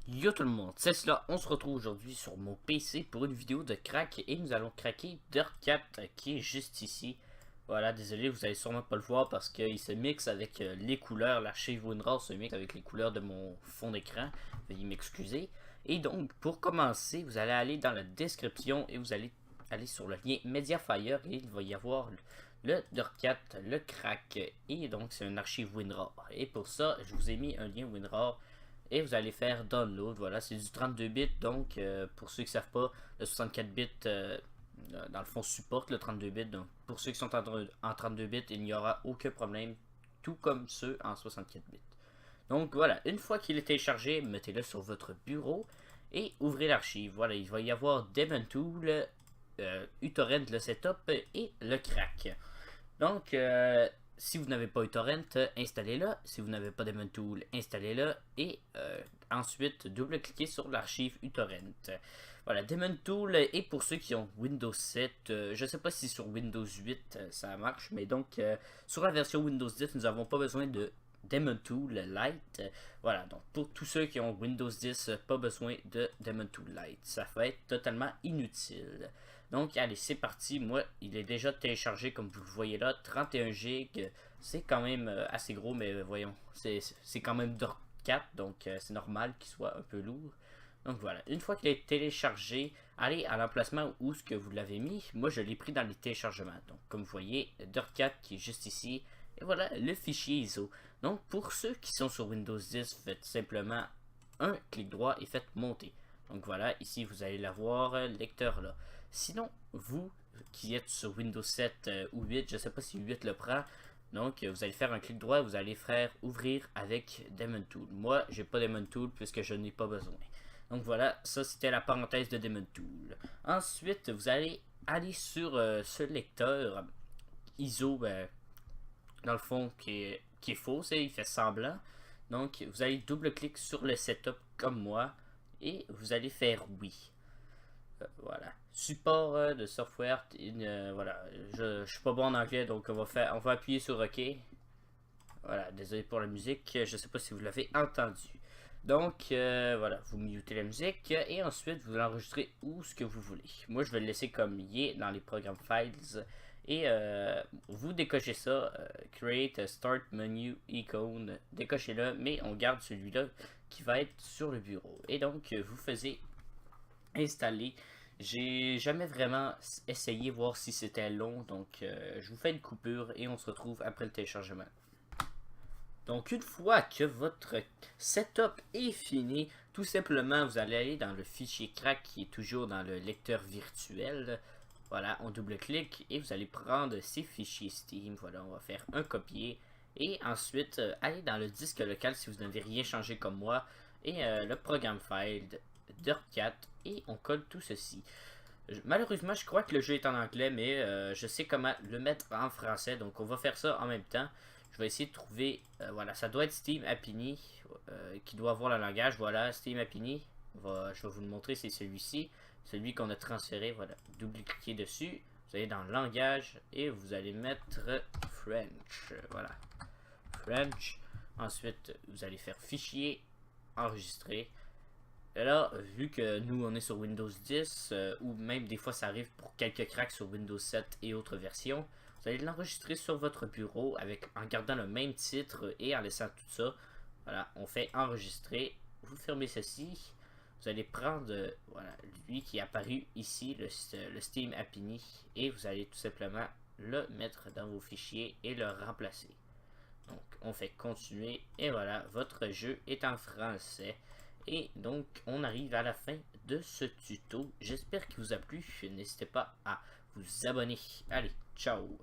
Yo tout le monde, c'est cela, on se retrouve aujourd'hui sur mon PC pour une vidéo de crack et nous allons craquer Dirt 4 qui est juste ici. Voilà, désolé, vous allez sûrement pas le voir parce qu'il se mixe avec les couleurs, l'archive WinRAR se mixe avec les couleurs de mon fond d'écran, veuillez m'excuser. Et donc, pour commencer, vous allez aller dans la description et vous allez aller sur le lien Mediafire et il va y avoir le Dirt 4, le crack, et donc c'est un archive WinRAR. Et pour ça, je vous ai mis un lien WinRAR et vous allez faire download. Voilà, c'est du 32 bits, donc pour ceux qui ne savent pas, le 64 bits dans le fond supporte le 32 bits, donc pour ceux qui sont en 32 bits, il n'y aura aucun problème, tout comme ceux en 64 bits. Donc voilà, une fois qu'il est téléchargé, mettez-le sur votre bureau et ouvrez l'archive. Voilà, il va y avoir Demontool, uTorrent le setup et le crack. Donc, si vous n'avez pas uTorrent, installez-le. Si vous n'avez pas Demontool, installez-le. Et ensuite, double-cliquez sur l'archive uTorrent. Voilà, Demontool est pour ceux qui ont Windows 7. Je ne sais pas si sur Windows 8 ça marche, mais donc sur la version Windows 10, nous n'avons pas besoin de Demontool Lite. Voilà, donc pour tous ceux qui ont Windows 10, pas besoin de Demontool Lite. Ça va être totalement inutile. Donc, allez, c'est parti. Moi, il est déjà téléchargé, comme vous le voyez là, 31 GB. C'est quand même assez gros, mais voyons, c'est quand même Dirt 4, donc c'est normal qu'il soit un peu lourd. Donc voilà, une fois qu'il est téléchargé, allez à l'emplacement où ce que vous l'avez mis. Moi, je l'ai pris dans les téléchargements. Donc, comme vous voyez, Dirt 4 qui est juste ici. Et voilà, le fichier ISO. Donc, pour ceux qui sont sur Windows 10, faites simplement un clic droit et faites monter. Donc voilà, ici vous allez l'avoir, lecteur là. Sinon, vous qui êtes sur Windows 7 ou 8, je ne sais pas si 8 le prend, donc vous allez faire un clic droit et vous allez faire ouvrir avec Demontool. Moi, j'ai pas Demontool puisque je n'ai pas besoin. Donc voilà, ça c'était la parenthèse de Demontool. Ensuite, vous allez aller sur ce lecteur ISO, dans le fond, qui est faux, il fait semblant. Donc, vous allez double-cliquer sur le setup comme moi et vous allez faire oui. Voilà. Support de software. Voilà. Je suis pas bon en anglais, donc on va appuyer sur OK. Voilà. Désolé pour la musique. Je sais pas si vous l'avez entendu. Donc voilà, vous mutez la musique et ensuite vous l'enregistrez où ce que vous voulez. Moi, je vais le laisser comme il est dans les programmes files. Et vous décochez ça, Create a Start Menu Icon, décochez-le, mais on garde celui-là qui va être sur le bureau. Et donc, vous faisiez installer. J'ai jamais vraiment essayé voir si c'était long, donc je vous fais une coupure et on se retrouve après le téléchargement. Donc une fois que votre setup est fini, tout simplement vous allez aller dans le fichier crack qui est toujours dans le lecteur virtuel. Voilà, on double-clique et vous allez prendre ces fichiers Steam. Voilà, on va faire un copier. Et ensuite, aller dans le disque local si vous n'avez rien changé comme moi. Et le programme file Dirt 4. Et on colle tout ceci. Malheureusement, je crois que le jeu est en anglais, mais je sais comment le mettre en français. Donc on va faire ça en même temps. Je vais essayer de trouver, voilà, ça doit être Steam Appini qui doit avoir le langage. Voilà, Steam Appini. Je vais vous le montrer, c'est celui-ci. Celui qu'on a transféré, voilà. Double-cliquez dessus. Vous allez dans langage et vous allez mettre French. Voilà. French. Ensuite, vous allez faire fichier, enregistrer. Et là, vu que nous on est sur Windows 10, ou même des fois ça arrive pour quelques cracks sur Windows 7 et autres versions, vous allez l'enregistrer sur votre bureau en gardant le même titre et en laissant tout ça. Voilà, on fait enregistrer. Vous fermez ceci. Vous allez prendre voilà, lui qui est apparu ici, le Steam Appini, et vous allez tout simplement le mettre dans vos fichiers et le remplacer. Donc on fait continuer et voilà, votre jeu est en français. Et donc on arrive à la fin de ce tuto. J'espère qu'il vous a plu. N'hésitez pas à vous abonner. Allez, ciao!